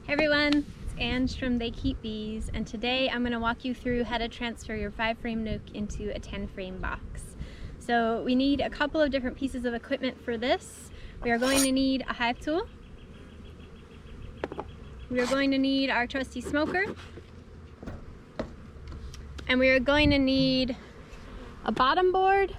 Hey everyone, it's Ange from They Keep Bees, and today I'm going to walk you through how to transfer your 5-frame nuke into a 10-frame box. So we need a couple of different pieces of equipment for this. We are going to need a hive tool. We are going to need our trusty smoker. And we are going to need a bottom board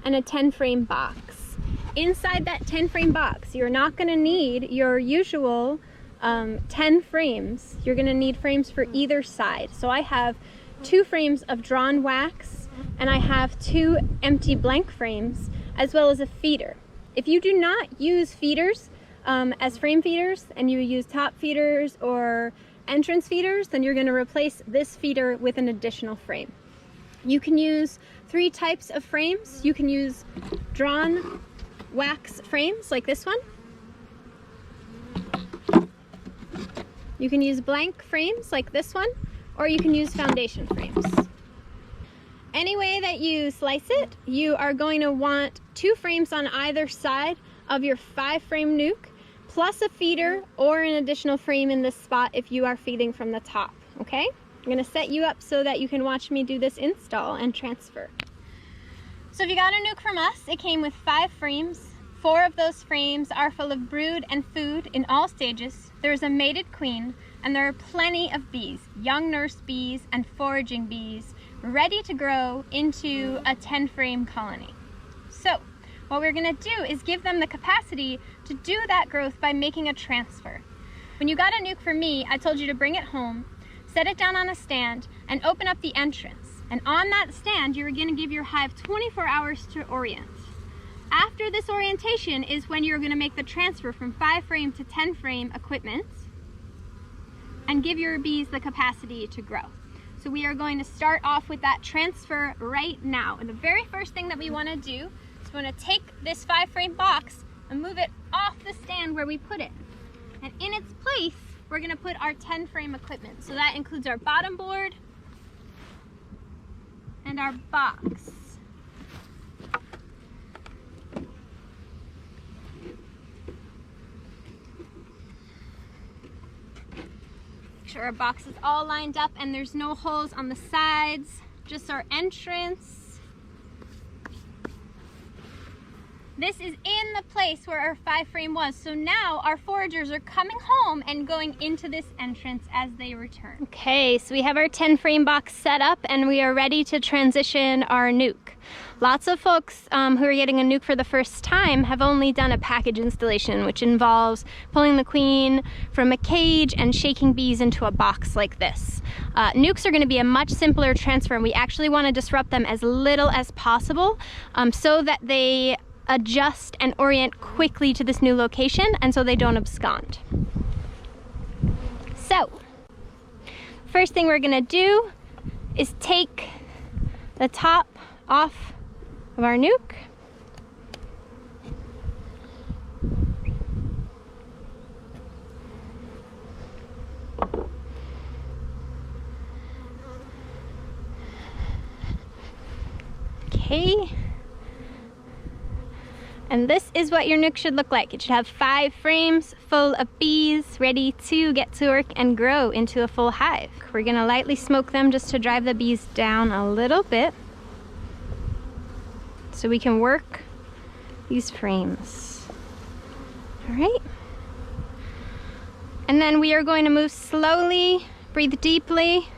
and a 10-frame box. Inside that 10-frame box, you're not going to need your usual 10 frames. You're going to need frames for either side. So I have 2 frames of drawn wax, and I have 2 empty blank frames, as well as a feeder. If you do not use feeders as frame feeders, and you use top feeders or entrance feeders, then you're going to replace this feeder with an additional frame. You can use 3 types of frames. You can use drawn wax frames like this one. You can use blank frames like this one, or you can use foundation frames. Any way that you slice it, you are going to want 2 frames on either side of your 5-frame nuke, plus a feeder or an additional frame in this spot if you are feeding from the top, okay? I'm gonna set you up so that you can watch me do this install and transfer. So if you got a nuke from us, it came with 5 frames. 4 of those frames are full of brood and food in all stages. There's a mated queen, and there are plenty of bees, young nurse bees and foraging bees, ready to grow into a 10-frame colony. So what we're gonna do is give them the capacity to do that growth by making a transfer. When you got a nuke from me, I told you to bring it home, set it down on a stand, and open up the entrance. And on that stand, you're gonna give your hive 24 hours to orient. After this orientation is when you're going to make the transfer from 5-frame to 10-frame equipment and give your bees the capacity to grow. So we are going to start off with that transfer right now. And the very first thing that we want to do is we want to take this 5-frame box and move it off the stand where we put it. And in its place, we're going to put our 10-frame equipment. So that includes our bottom board and our box. Sure our box is all lined up and there's no holes on the sides, just our entrance. This is in the place where our 5-frame was, so now our foragers are coming home and going into this entrance as they return. Okay, so we have our 10-frame box set up and we are ready to transition our nuke. Lots of folks who are getting a nuke for the first time have only done a package installation, which involves pulling the queen from a cage and shaking bees into a box like this. Nukes are going to be a much simpler transfer, and we actually want to disrupt them as little as possible so that they adjust and orient quickly to this new location and so they don't abscond. So, first thing we're going to do is take the top off of our nuke. Okay. And this is what your nuke should look like. It should have 5 frames full of bees ready to get to work and grow into a full hive. We're gonna lightly smoke them just to drive the bees down a little bit so we can work these frames. All right. And then we are going to move slowly, breathe deeply,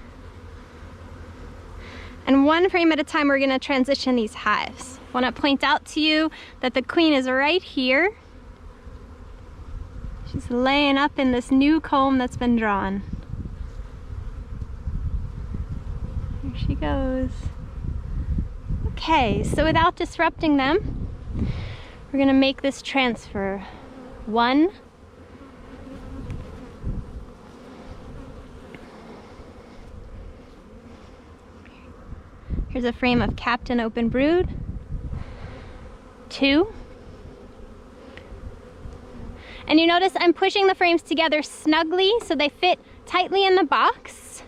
and 1 frame at a time we're gonna transition these hives. I want to point out to you that the queen is right here. She's laying up in this new comb that's been drawn. Here she goes. Okay, so without disrupting them, we're going to make this transfer. 1, here's a frame of capped and open brood. 2. And you notice I'm pushing the frames together snugly so they fit tightly in the box.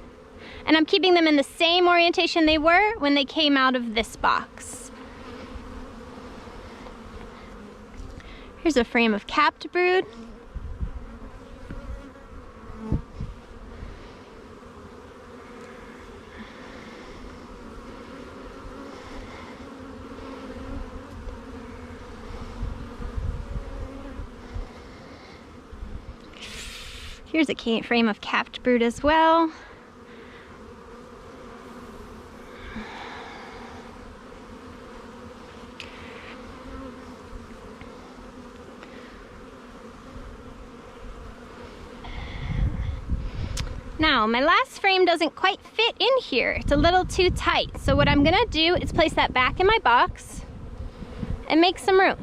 And I'm keeping them in the same orientation they were when they came out of this box. Here's a frame of capped brood. Here's a frame of capped brood as well. Now, my last frame doesn't quite fit in here. It's a little too tight. So what I'm gonna do is place that back in my box and make some room.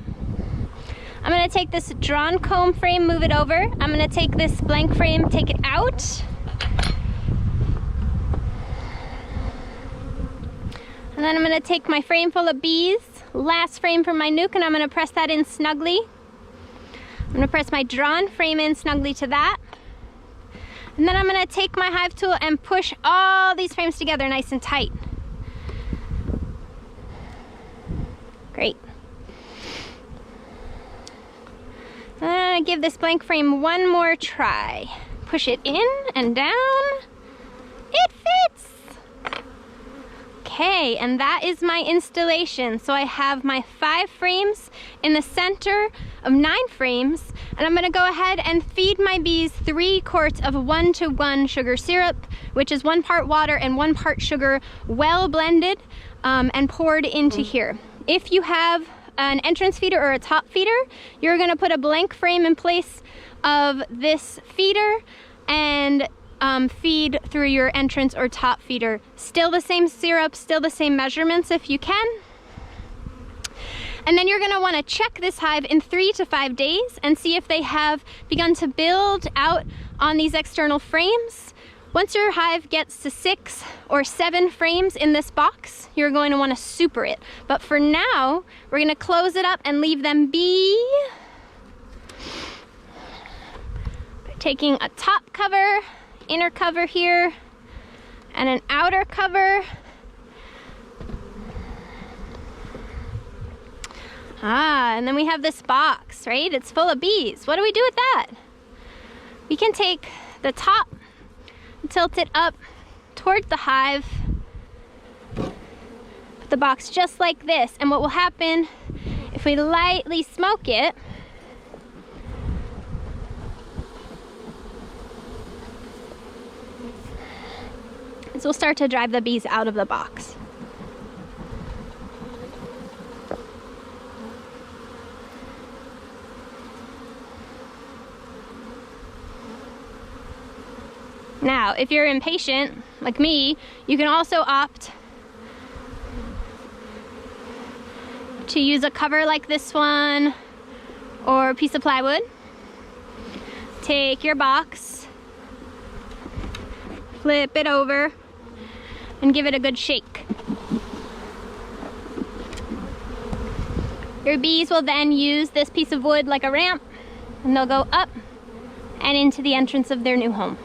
I'm gonna take this drawn comb frame, move it over. I'm gonna take this blank frame, take it out. And then I'm gonna take my frame full of bees, last frame from my nuke, and I'm gonna press that in snugly. I'm gonna press my drawn frame in snugly to that. And then I'm gonna take my hive tool and push all these frames together nice and tight. Great. And I'm gonna give this blank frame one more try. Push it in and down. It fits! Okay, and that is my installation. So I have my 5 frames in the center of 9 frames, and I'm gonna go ahead and feed my bees 3 quarts of 1-to-1 sugar syrup, which is 1 part water and 1 part sugar, well blended and poured into here. If you have an entrance feeder or a top feeder, you're gonna put a blank frame in place of this feeder and feed through your entrance or top feeder. Still the same syrup, still the same measurements if you can. And then you're gonna wanna check this hive in 3 to 5 days and see if they have begun to build out on these external frames. Once your hive gets to 6 or 7 frames in this box, you're going to wanna super it. But for now, we're gonna close it up and leave them be. Taking a top cover, inner cover here, and an outer cover. And then we have this box, right? It's full of bees. What do we do with that? We can take the top, tilt it up towards the hive, put the box just like this, and what will happen if we lightly smoke it, is we'll start to drive the bees out of the box. Now, if you're impatient, like me, you can also opt to use a cover like this one or a piece of plywood. Take your box, flip it over, and give it a good shake. Your bees will then use this piece of wood like a ramp, and they'll go up and into the entrance of their new home.